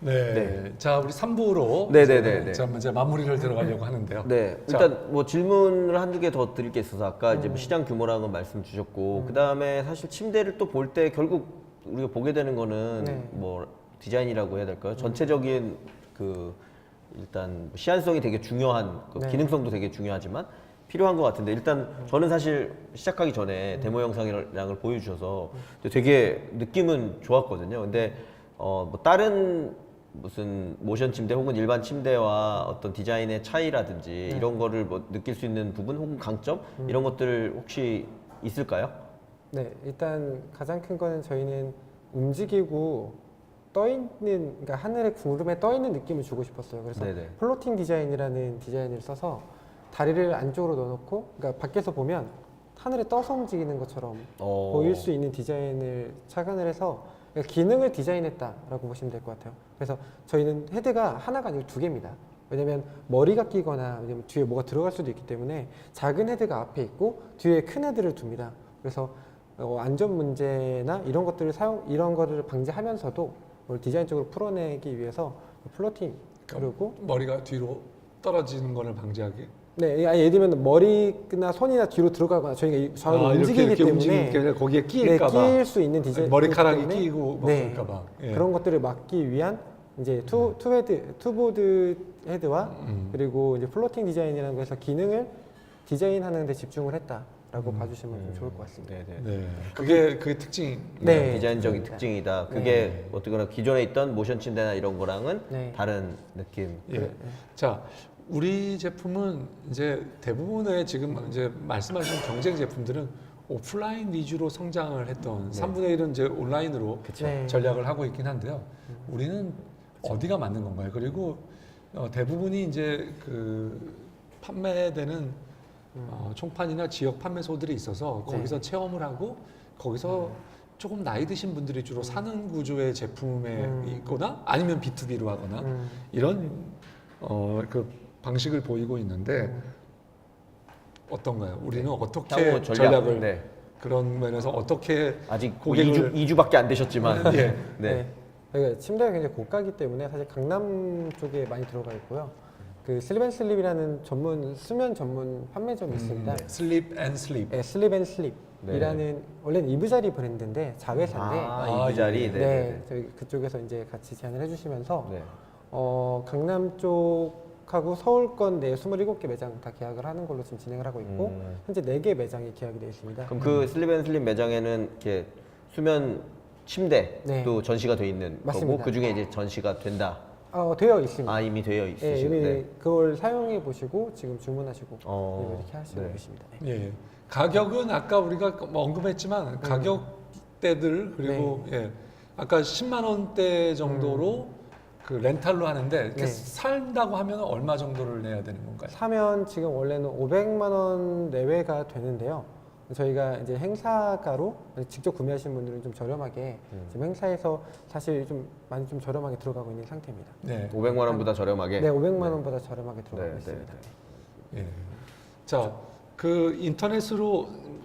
네. 네. 자, 우리 3부로 네네네네. 이제 마무리를 들어가려고 하는데요. 네, 자. 일단 뭐 질문을 한두 개 더 드릴 게 있어서 아까 이제 뭐 시장 규모라는 말씀 주셨고 그 다음에 사실 침대를 또 볼 때 결국 우리가 보게 되는 거는 네. 뭐 디자인이라고 해야 될까요? 전체적인 그 일단 시안성이 되게 중요한 그 네. 기능성도 되게 중요하지만 필요한 것 같은데 일단 저는 사실 시작하기 전에 데모 영상을 보여주셔서 되게 느낌은 좋았거든요. 근데 뭐 다른 무슨 모션 침대 혹은 일반 침대와 어떤 디자인의 차이라든지 이런 거를 뭐 느낄 수 있는 부분 혹은 강점 이런 것들 혹시 있을까요? 네, 일단 가장 큰 거는 저희는 움직이고 떠 있는, 그러니까 하늘의 구름에 떠 있는 느낌을 주고 싶었어요. 그래서 네네. 플로팅 디자인이라는 디자인을 써서 다리를 안쪽으로 넣어놓고, 그러니까 밖에서 보면 하늘에 떠서 움직이는 것처럼 보일 수 있는 디자인을 착안을 해서 그러니까 기능을 디자인했다라고 보시면 될 것 같아요. 그래서 저희는 헤드가 하나가 아니고 두 개입니다. 왜냐면 머리가 끼거나 왜냐면 뒤에 뭐가 들어갈 수도 있기 때문에 작은 헤드가 앞에 있고 뒤에 큰 헤드를 둡니다. 그래서 안전 문제나 이런 것들을 이런 거를 방지하면서도 그걸 디자인적으로 풀어내기 위해서 플로팅 그리고 머리가 뒤로 떨어지는 거를 방지하기. 네, 아니, 예를 들면 머리나 손이나 뒤로 들어가거나 저희가 좌우로 움직이기 이렇게 때문에 움직이는 게 아니라 거기에 네, 끼일까 봐. 끼일 수 있는 디자인 머리카락이 때문에 끼고 뭐 네, 그럴까 봐. 예. 그런 것들을 막기 위한 이제 투보드 헤드와 그리고 이제 플로팅 디자인이라는 거에서 기능을 디자인하는 데 집중을 했다라고 봐주시면 좀 좋을 것 같습니다. 네네. 네. 그게 특징. 네. 디자인적인 맞습니다. 특징이다. 그게 어떻거나 기존에 있던 모션 침대나 이런 거랑은 네. 다른 느낌. 예. 자, 우리 제품은 이제 대부분의 지금 이제 말씀하신 경쟁 제품들은 오프라인 위주로 성장을 했던 3분의 1은 이제 온라인으로 네. 전략을 하고 있긴 한데요. 우리는 어디가 맞는 건가요? 그리고 대부분이 이제 그 판매되는 총판이나 지역 판매소들이 있어서 거기서 체험을 하고 거기서 조금 나이 드신 분들이 주로 사는 구조의 제품에 있거나 아니면 B2B로 하거나 이런 그 방식을 보이고 있는데 어떤가요? 우리는 어떻게 향후 전략을 네. 그런 면에서 어떻게 아직 고객을 2주밖에 안 되셨지만 예. 네. 그러니까 침대가 굉장히 고가이기 때문에 사실 강남 쪽에 많이 들어가 있고요. 그 슬립앤슬립이라는 전문 수면 전문 판매점이 있습니다. 슬립 앤 슬립. 네, 슬립앤슬립이라는 원래는 이브자리 브랜드인데 자회사인데 이 자리. 네, 네. 저희 그쪽에서 이제 같이 제안을 해주시면서 네. 강남 쪽하고 서울권 내 27개 매장 다 계약을 하는 걸로 지금 진행을 하고 있고 현재 4개 매장이 계약이 되어 있습니다. 그럼 그 슬립앤슬립 매장에는 이렇게 수면 침대도 네. 전시가 돼 있는 맞습니다. 거고 그 중에 이제 전시가 된다. 되어 있습니다. 아 이미 되어 네, 있으시고. 이미 네. 그걸 사용해 보시고 지금 주문하시고 이렇게 하시고 네. 계십니다. 예. 가격은 아까 우리가 뭐 언급했지만 가격대들 그리고 예. 아까 10만 원대 정도로 그 렌탈로 하는데 이렇게 네. 산다고 하면 얼마 정도를 내야 되는 건가요? 사면 지금 원래는 500만 원 내외가 되는데요. 저희가 이제 행사가로 직접 구매하시는 분들은 좀 저렴하게 지금 행사에서 사실 좀 많이 좀 저렴하게 들어가고 있는 상태입니다. 네. 500만 원보다 저렴하게. 네, 500만 원보다 저렴하게 들어가고 네, 있습니다. 예. 자, 그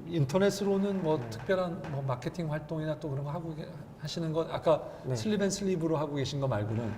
인터넷으로는 뭐 특별한 뭐 마케팅 활동이나 또 그런 거 하고 하시는 건 아까 네. 슬립앤슬립으로 하고 계신 거 말고는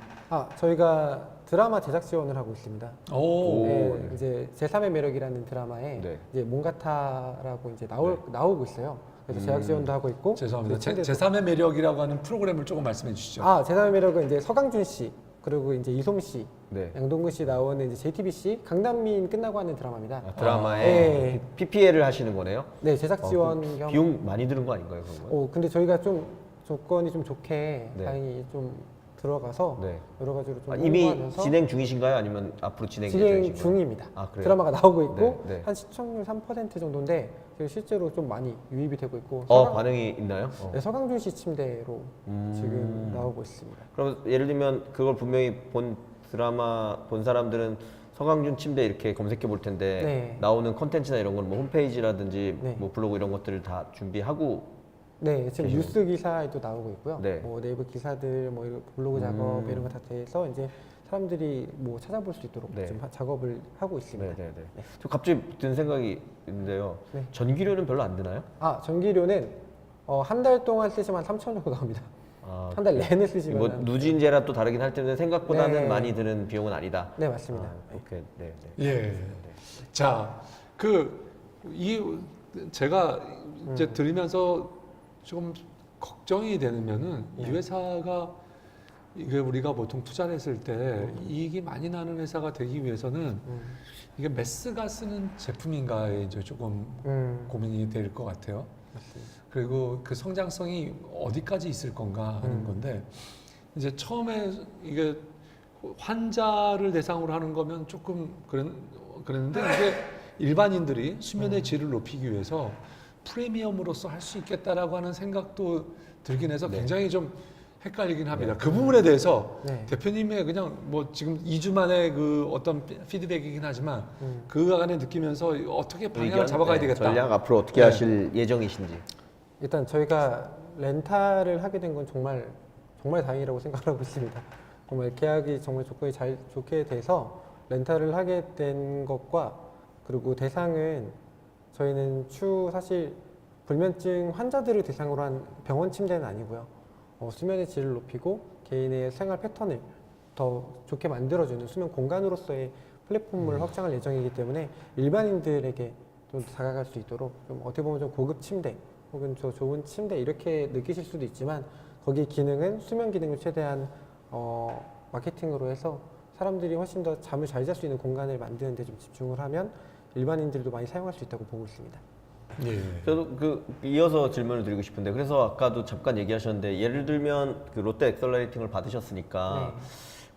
저희가 드라마 제작 지원을 하고 있습니다. 오. 네, 이제 제3의 매력이라는 드라마에 네. 이제 몽가타라고 이제 나오고 있어요. 그래서 제작 지원도 하고 있고. 죄송합니다. 이제 침대도- 제3의 매력이라고 하는 프로그램을 조금 말씀해 주시죠. 제3의 매력은 이제 서강준 씨 그리고 이제 이솜 씨, 네. 양동근 씨 나오는 이제 JTBC 강남민 끝나고 하는 드라마입니다. 드라마에 네. PPL을 하시는 거네요. 네, 제작 지원 그 겸. 비용 많이 드는 거 아닌가요, 그런 거? 근데 저희가 좀 조건이 좀 좋게 네. 다행히 좀 들어가서 네. 여러 가지로 좀 이미 홍보하면서 진행 중이신가요, 아니면 앞으로 진행 진행 예정이신가요? 중입니다. 아, 그래요? 드라마가 나오고 있고 네, 네. 한 시청률 3% 정도인데 지금 실제로 좀 많이 유입이 되고 있고 반응이 있나요? 네, 서강준 씨 침대로 지금 나오고 있습니다. 그럼 예를 들면 그걸 분명히 본 드라마 본 사람들은 서강준 침대 이렇게 검색해 볼 텐데 네. 나오는 컨텐츠나 이런 건 뭐 홈페이지라든지 네. 뭐 블로그 이런 것들을 다 준비하고 네, 지금 뉴스 기사에도 나오고 있고요. 네. 뭐 네이버 기사들, 뭐 이런 블로그 작업 이런 거 다 돼서 이제 사람들이 뭐 찾아볼 수 있도록 네. 좀 작업을 하고 있습니다. 네네네. 저 갑자기 든 생각이 있는데요. 네. 전기료는 별로 안 드나요? 전기료는 한 달 동안 쓰시면 한 3,000원 정도 나옵니다. 아, 한 달 내내 뭐 쓰시면 누진제라 또 다르긴 할 텐데 생각보다는 네. 많이 드는 비용은 아니다. 네 맞습니다. 오케이. 네. 네. 예. 자, 제가 이제 들으면서 좀 걱정이 되면은 이 회사가 이게 우리가 보통 투자를 했을 때 이익이 많이 나는 회사가 되기 위해서는 이게 매스가 쓰는 제품인가에 이제 조금 고민이 될 것 같아요. 맞습니다. 그리고 그 성장성이 어디까지 있을 건가 하는 건데 이제 처음에 이게 환자를 대상으로 하는 거면 조금 그랬는데 이게 일반인들이 수면의 질을 높이기 위해서 프리미엄으로서 할 수 있겠다라고 하는 생각도 들긴 해서 굉장히 좀 헷갈리긴 합니다. 그 부분에 대해서 네. 대표님의 그냥 뭐 지금 2주 만에 그 어떤 피드백이긴 하지만 그 안에 느끼면서 어떻게 방향을 의견? 잡아가야 네, 되겠다. 전략 앞으로 어떻게 네. 하실 예정이신지. 일단 저희가 렌탈을 하게 된 건 정말 다행이라고 생각하고 있습니다. 정말 계약이 정말 조건이 좋게 돼서 렌탈을 하게 된 것과 그리고 대상은 저희는 사실 불면증 환자들을 대상으로 한 병원 침대는 아니고요. 수면의 질을 높이고 개인의 생활 패턴을 더 좋게 만들어주는 수면 공간으로서의 플랫폼을 확장할 예정이기 때문에 일반인들에게 좀 다가갈 수 있도록 좀 어떻게 보면 좀 고급 침대 혹은 저 좋은 침대 이렇게 느끼실 수도 있지만 거기 기능은 수면 기능을 최대한 마케팅으로 해서 사람들이 훨씬 더 잠을 잘 잘 수 있는 공간을 만드는 데 좀 집중을 하면 일반인들도 많이 사용할 수 있다고 보고 있습니다. 예. 저도 이어서 질문을 드리고 싶은데 그래서 아까도 잠깐 얘기하셨는데 예를 들면 그 롯데 엑셀러레이팅을 받으셨으니까 네.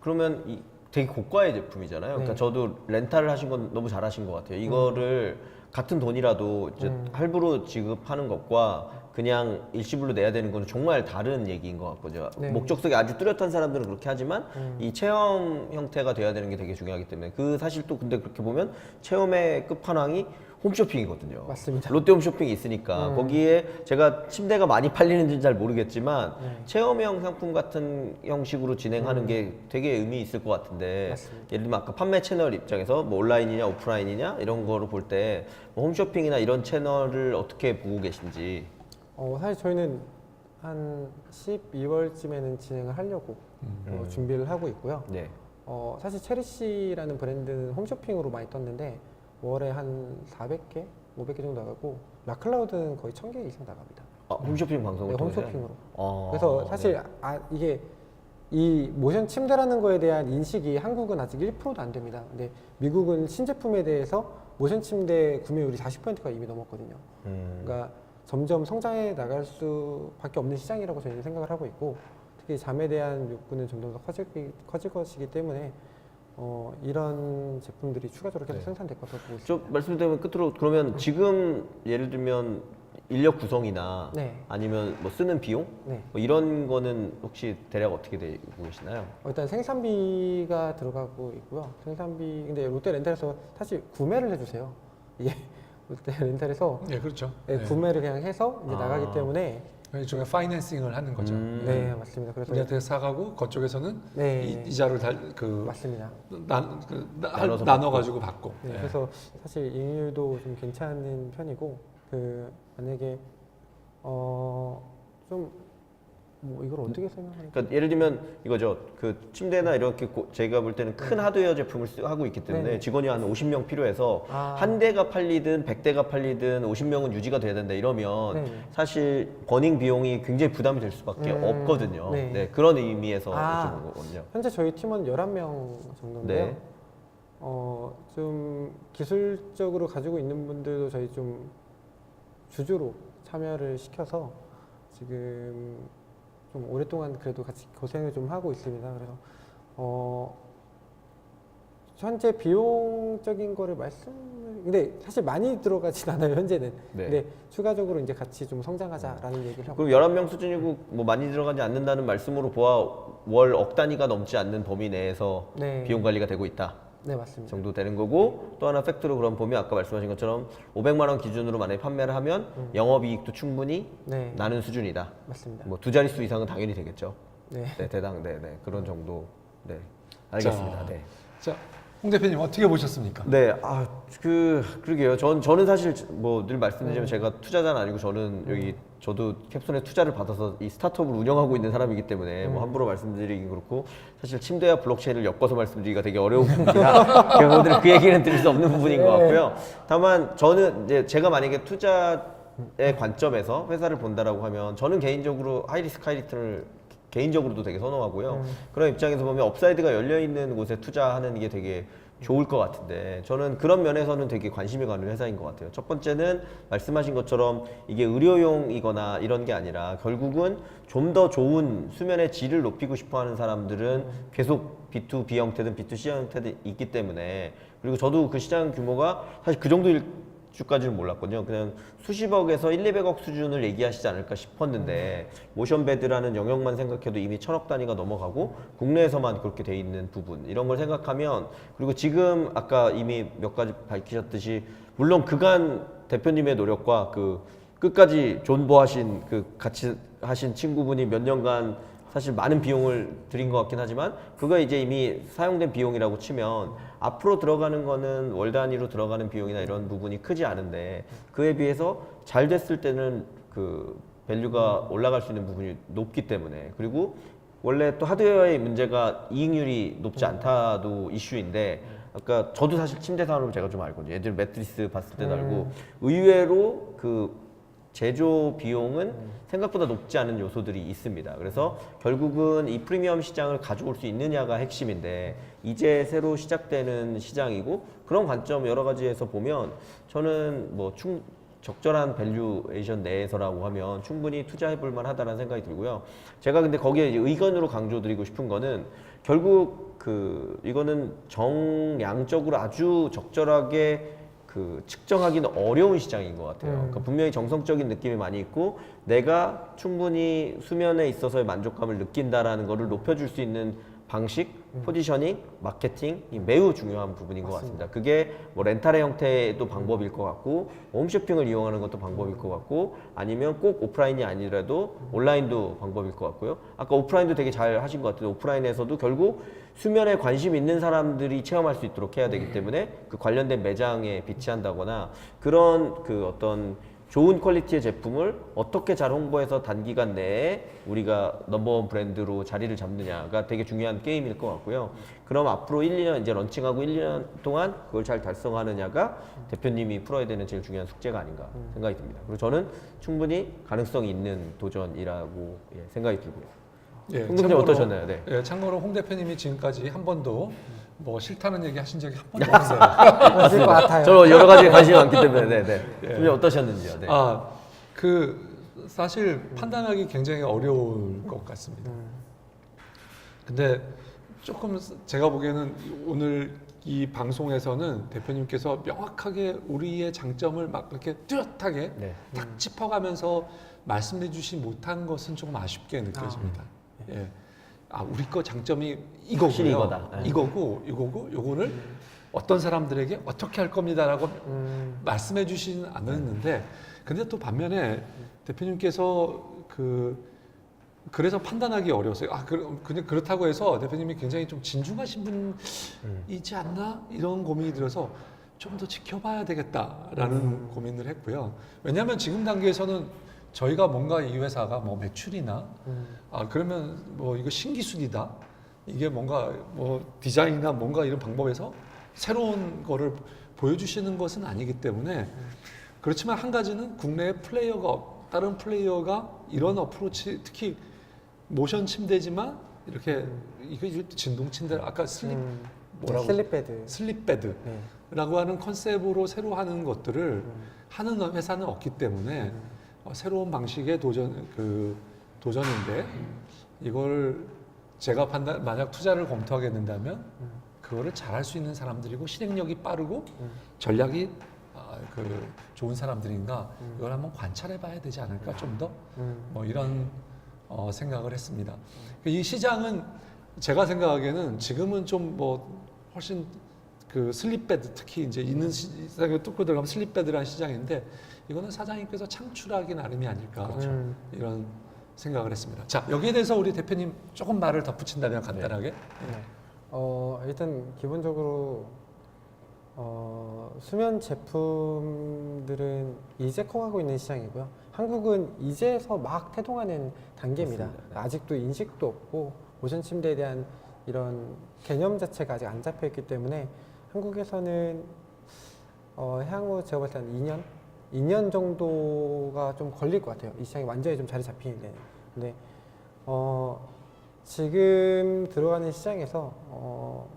그러면 되게 고가의 제품이잖아요. 그러니까 네. 저도 렌탈을 하신 건 너무 잘하신 것 같아요. 이거를 같은 돈이라도 이제 할부로 지급하는 것과 그냥 일시불로 내야 되는 건 정말 다른 얘기인 것 같거든요. 네. 목적성이 아주 뚜렷한 사람들은 그렇게 하지만 이 체험 형태가 돼야 되는 게 되게 중요하기 때문에 사실 또 근데 그렇게 보면 체험의 끝판왕이 홈쇼핑이거든요. 맞습니다. 롯데 홈쇼핑이 있으니까 거기에 제가 침대가 많이 팔리는지는 잘 모르겠지만 네. 체험형 상품 같은 형식으로 진행하는 게 되게 의미 있을 것 같은데 맞습니다. 예를 들면 아까 판매 채널 입장에서 뭐 온라인이냐 오프라인이냐 이런 거로 볼 때 홈쇼핑이나 이런 채널을 어떻게 보고 계신지. 사실 저희는 한 12월쯤에는 진행을 하려고 준비를 하고 있고요. 네. 사실 체리시라는 브랜드는 홈쇼핑으로 많이 떴는데 월에 한 400개, 500개 정도 나가고 라클라우드는 거의 1000개 이상 나갑니다. 홈쇼핑 방송을 네, 통해서요? 홈쇼핑으로. 그래서 사실 이게 이 모션 침대라는 거에 대한 인식이 한국은 아직 1%도 안 됩니다. 근데 미국은 신제품에 대해서 모션 침대 구매율이 40%가 이미 넘었거든요. 그러니까 점점 성장해 나갈 수밖에 없는 시장이라고 저희는 생각을 하고 있고 특히 잠에 대한 욕구는 점점 더 커질 것이기 때문에 이런 제품들이 추가적으로 계속 생산될 것으로 보고 있습니다. 좀 말씀드리면 끝으로 그러면 지금 예를 들면 인력 구성이나 네. 아니면 뭐 쓰는 비용 네. 뭐 이런 거는 혹시 대략 어떻게 되고 계시나요? 일단 생산비가 들어가고 있고요. 생산비 근데 롯데 렌탈에서 사실 구매를 해주세요. 이게 롯데 렌탈에서 예, 그렇죠. 네, 네. 구매를 그냥 해서 이제 나가기 때문에 일종의 파이낸싱을 하는 거죠. 네 맞습니다. 그래서 우리한테 사가고 그쪽에서는 네 이자를 맞습니다. 나눠가지고 받고. 네, 예. 그래서 사실 이익률도 좀 괜찮은 편이고 만약에 좀 뭐 이걸 어떻게 설명하는? 그러니까 예를 들면 이거죠. 그 침대나 이렇게 제가 볼 때는 큰 하드웨어 제품을 하고 있기 때문에 네. 직원이 한 50명 필요해서 아. 한 대가 팔리든 100대가 팔리든 50명은 유지가 돼야 된다 이러면 네. 사실 버닝 비용이 굉장히 부담이 될 수밖에 없거든요. 네. 네, 그런 의미에서 아. 여쭤본 거거든요. 현재 저희 팀원 11명 정도인데요. 네. 좀 기술적으로 가지고 있는 분들도 저희 좀 주주로 참여를 시켜서 지금 좀 오랫동안 그래도 같이 고생을 좀 하고 있습니다. 그래서 현재 비용적인 거를 근데 사실 많이 들어가진 않아요 현재는. 네. 근데 추가적으로 이제 같이 좀 성장하자라는 얘기를 하고. 그럼 11명 수준이고 뭐 많이 들어가지 않는다는 말씀으로 보아 월 억 단위가 넘지 않는 범위 내에서 네. 비용 관리가 되고 있다. 네 맞습니다. 정도 되는 거고 또 하나 팩트로 그럼 보면 아까 말씀하신 것처럼 500만 원 기준으로 만약에 판매를 하면 영업이익도 충분히 네 나는 수준이다. 맞습니다. 뭐 두 자릿수 이상은 당연히 되겠죠. 네. 네, 대당, 네, 네 그런 정도. 네, 알겠습니다. 자, 네. 자, 홍 대표님 어떻게 보셨습니까? 네, 그러게요. 저는 사실 뭐 늘 말씀드리지만 제가 투자자는 아니고 저는 여기 저도 캡손에 투자를 받아서 이 스타트업을 운영하고 있는 사람이기 때문에 뭐 함부로 말씀드리긴 그렇고 사실 침대와 블록체인을 엮어서 말씀드리기가 되게 어려운 부분이라 여러분들 그 얘기는 드릴 수 없는 부분인 것 같고요. 다만 저는 이제 제가 만약에 투자의 관점에서 회사를 본다라고 하면 저는 개인적으로 하이리스크 하이리턴을 개인적으로도 되게 선호하고요. 그런 입장에서 보면 업사이드가 열려 있는 곳에 투자하는 게 되게 좋을 것 같은데 저는 그런 면에서는 되게 관심이 가는 회사인 것 같아요. 첫 번째는 말씀하신 것처럼 이게 의료용이거나 이런 게 아니라 결국은 좀 더 좋은 수면의 질을 높이고 싶어하는 사람들은 계속 B2B 형태든 B2C 형태든 있기 때문에 그리고 저도 그 시장 규모가 사실 그 정도일 주까지는 몰랐거든요. 그냥 수십억에서 1, 200억 수준을 얘기하시지 않을까 싶었는데 모션베드라는 영역만 생각해도 이미 1000억 단위가 넘어가고 국내에서만 그렇게 돼 있는 부분 이런 걸 생각하면 그리고 지금 아까 이미 몇 가지 밝히셨듯이 물론 그간 대표님의 노력과 그 끝까지 존버하신 그 같이 하신 친구분이 몇 년간 사실 많은 비용을 들인 것 같긴 하지만 그거 이제 이미 사용된 비용이라고 치면 앞으로 들어가는 거는 월 단위로 들어가는 비용이나 이런 부분이 크지 않은데 그에 비해서 잘 됐을 때는 그 밸류가 올라갈 수 있는 부분이 높기 때문에 그리고 원래 또 하드웨어의 문제가 이익률이 높지 않다도 이슈인데 아까 저도 사실 침대 산업을 제가 좀 알거든요. 애들 매트리스 봤을 때도 알고 의외로 그 제조 비용은 생각보다 높지 않은 요소들이 있습니다. 그래서 결국은 이 프리미엄 시장을 가져올 수 있느냐가 핵심인데 이제 새로 시작되는 시장이고 그런 관점 여러 가지에서 보면 저는 뭐 적절한 밸류에이션 내에서라고 하면 충분히 투자해볼 만하다는 생각이 들고요. 제가 근데 거기에 이제 의견으로 강조드리고 싶은 거는 결국 이거는 정량적으로 아주 적절하게 측정하기는 어려운 시장인 것 같아요. 그러니까 분명히 정성적인 느낌이 많이 있고 내가 충분히 수면에 있어서의 만족감을 느낀다라는 것을 높여줄 수 있는 방식, 포지셔닝, 마케팅이 매우 중요한 부분인 것 같습니다. 그게 뭐 렌탈의 형태도 방법일 것 같고 홈쇼핑을 이용하는 것도 방법일 것 같고 아니면 꼭 오프라인이 아니더라도 온라인도 방법일 것 같고요. 아까 오프라인도 되게 잘 하신 것 같아요. 오프라인에서도 결국 수면에 관심 있는 사람들이 체험할 수 있도록 해야 되기 때문에 그 관련된 매장에 비치한다거나 그런 어떤 좋은 퀄리티의 제품을 어떻게 잘 홍보해서 단기간 내에 우리가 넘버원 브랜드로 자리를 잡느냐가 되게 중요한 게임일 것 같고요. 그럼 앞으로 1, 2년 이제 런칭하고 1, 2년 동안 그걸 잘 달성하느냐가 대표님이 풀어야 되는 제일 중요한 숙제가 아닌가 생각이 듭니다. 그리고 저는 충분히 가능성이 있는 도전이라고 생각이 들고요. 예, 홍 대표님 어떠셨나요? 네. 예, 참고로 홍 대표님이 지금까지 한 번도 뭐 싫다는 얘기 하신 적이 한 번도 없어요. 맞을 것 같아요. 저는 여러 가지에 관심이 많기 때문에 네. 예. 좀 어떠셨는지요? 네. 사실 판단하기 굉장히 어려울 것 같습니다. 근데 조금 제가 보기에는 오늘 이 방송에서는 대표님께서 명확하게 우리의 장점을 막 이렇게 뚜렷하게 네. 딱 짚어가면서 말씀해 주지 못한 것은 조금 아쉽게 느껴집니다. 예. 우리 거 장점이 확실히 이거고요. 이거다. 네. 이거고 요거를 어떤 사람들에게 어떻게 할 겁니다라고 말씀해 주시는 않았는데 근데 또 반면에 대표님께서 그래서 판단하기 어려웠어요. 그냥 그렇다고 해서 대표님이 굉장히 좀 진중하신 분이지 않나 이런 고민이 들어서 좀 더 지켜봐야 되겠다라는 고민을 했고요. 왜냐하면 지금 단계에서는 저희가 뭔가 이 회사가 뭐 매출이나 그러면 뭐 이거 신기술이다 이게 뭔가 뭐 디자인이나 뭔가 이런 방법에서 새로운 거를 보여주시는 것은 아니기 때문에 그렇지만 한 가지는 국내에 다른 플레이어가 이런 어프로치 특히 모션 침대지만 이렇게 이거 진동 침대 아까 슬립베드. 슬립베드라고 하는 컨셉으로 새로 하는 것들을 하는 회사는 없기 때문에 새로운 방식의 도전인데 이걸 제가 만약 투자를 검토하게 된다면 그거를 잘할 수 있는 사람들이고 실행력이 빠르고 전략이 좋은 사람들인가 이걸 한번 관찰해봐야 되지 않을까 좀 더 뭐 이런 생각을 했습니다. 이 시장은 제가 생각하기에는 지금은 좀 뭐 훨씬 슬립베드 특히 이제 있는 시장에 뚫고 들어가면 슬립베드라는 시장인데 이거는 사장님께서 창출하기 나름이 아닐까 이런 생각을 했습니다. 자 여기에 대해서 우리 대표님 조금 말을 덧붙인다면 간단하게. 일단 기본적으로 수면 제품들은 이제 커가고 있는 시장이고요. 한국은 이제서 막 태동하는 단계입니다. 맞습니다. 아직도 인식도 없고 모션 침대에 대한 이런 개념 자체가 아직 안 잡혀 있기 때문에 한국에서는 향후 제가 봤을 때 한 2년 정도가 좀 걸릴 것 같아요. 이 시장이 완전히 좀 자리 잡히는 데는. 근데 지금 들어가는 시장에서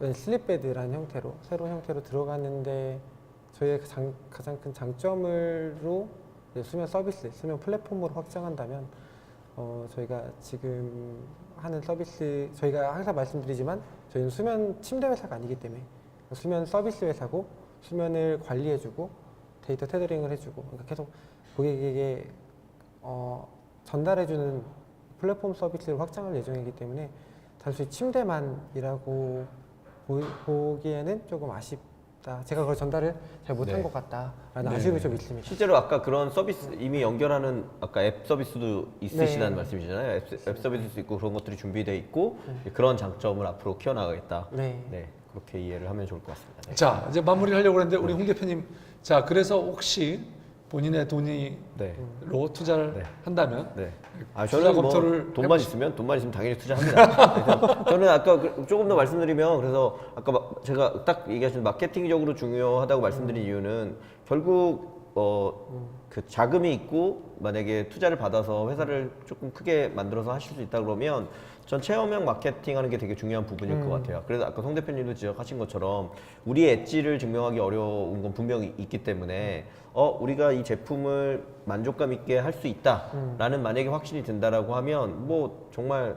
슬립베드라는 형태로 새로운 형태로 들어가는데 저희의 가장 큰 장점으로 수면 서비스, 수면 플랫폼으로 확장한다면 저희가 지금 하는 서비스 저희가 항상 말씀드리지만 저희는 수면 침대 회사가 아니기 때문에 수면 서비스 회사고 수면을 관리해주고 데이터 테더링을 해주고 그러니까 계속 고객에게 전달해주는 플랫폼 서비스를 확장할 예정이기 때문에 단순히 침대만이라고 보기에는 조금 아쉽다. 제가 그걸 전달을 잘 못한 네. 것 같다라는 네. 아쉬움이 좀 있습니다. 실제로 아까 그런 서비스 이미 연결하는 아까 앱 서비스도 있으시다는 네. 말씀이시잖아요. 앱 서비스도 있고 그런 것들이 준비되어 있고 그런 장점을 앞으로 키워나가겠다. 네. 그렇게 이해를 하면 좋을 것 같습니다. 네. 자, 이제 마무리를 하려고 하는데 우리 홍 대표님, 자, 그래서 혹시 본인의 돈이 네. 로 투자를 네. 한다면 네. 투자 저는 검토를 돈만 있으면 당연히 투자합니다. 그래서 저는 아까 조금 더 말씀드리면 그래서 아까 제가 딱 얘기하신 마케팅적으로 중요하다고 말씀드린 이유는 결국 그 자금이 있고 만약에 투자를 받아서 회사를 조금 크게 만들어서 하실 수 있다 그러면 전 체험형 마케팅하는 게 되게 중요한 부분일 것 같아요. 그래서 아까 송 대표님도 지적하신 것처럼 우리의 엣지를 증명하기 어려운 건 분명히 있기 때문에 우리가 이 제품을 만족감 있게 할 수 있다라는 만약에 확신이 든다라고 하면 뭐 정말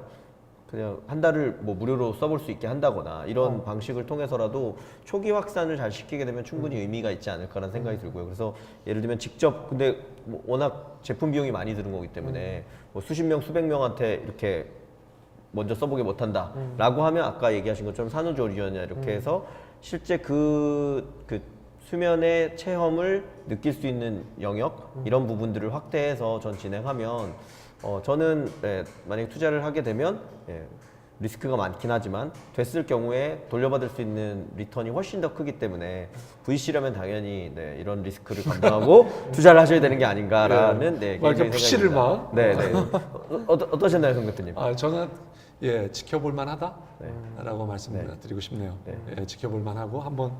그냥 한 달을 뭐 무료로 써볼 수 있게 한다거나 이런 방식을 통해서라도 초기 확산을 잘 시키게 되면 충분히 의미가 있지 않을까라는 생각이 들고요. 그래서 예를 들면 직접 근데 뭐 워낙 제품 비용이 많이 드는 거기 때문에 뭐 수십 명 수백 명한테 이렇게 먼저 써보게 못한다 라고 하면 아까 얘기하신 것처럼 산후조리원이나 이렇게 해서 실제 그 수면의 체험을 느낄 수 있는 영역 이런 부분들을 확대해서 전 진행하면 저는 만약에 투자를 하게 되면 리스크가 많긴 하지만 됐을 경우에 돌려받을 수 있는 리턴이 훨씬 더 크기 때문에 VC라면 당연히 이런 리스크를 감당하고 투자를 하셔야 되는 게 아닌가라는 막 이렇게 푸시를 막. 네네. 어떠셨나요, 송 대표님? 저는 지켜볼 만하다라고 말씀드리고 싶네요. 네. 지켜볼 만하고 한번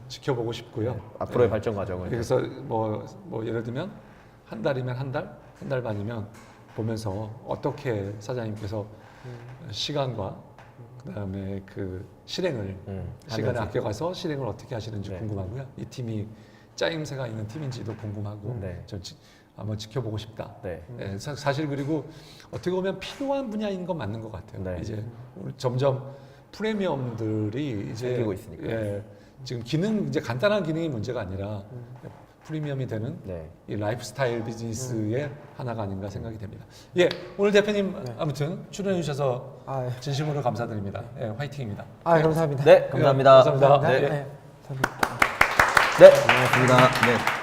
지켜보고 싶고요. 앞으로의 발전 과정을. 그래서 뭐 예를 들면 한 달이면 한 달 반이면 보면서 어떻게 사장님께서 시간과 그다음에 그 실행을 시간을 하면서. 아껴가서 실행을 어떻게 하시는지 네. 궁금하고요. 이 팀이 짜임새가 있는 팀인지도 궁금하고 네. 전 한번 지켜보고 싶다. 네. 사실 그리고 어떻게 보면 필요한 분야인 건 맞는 것 같아요. 네. 이제 점점 프리미엄들이 이제 생기고 있으니까. 지금 기능 이제 간단한 기능이 문제가 아니라 프리미엄이 되는 네. 이 라이프스타일 비즈니스의 하나가 아닌가 생각이 됩니다. 오늘 대표님 아무튼 출연해 주셔서 진심으로 감사드립니다. 화이팅입니다. 감사합니다. 네, 감사합니다. 감사합니다. 네. 네. 감사합니다. 네, 고맙습니다. 네.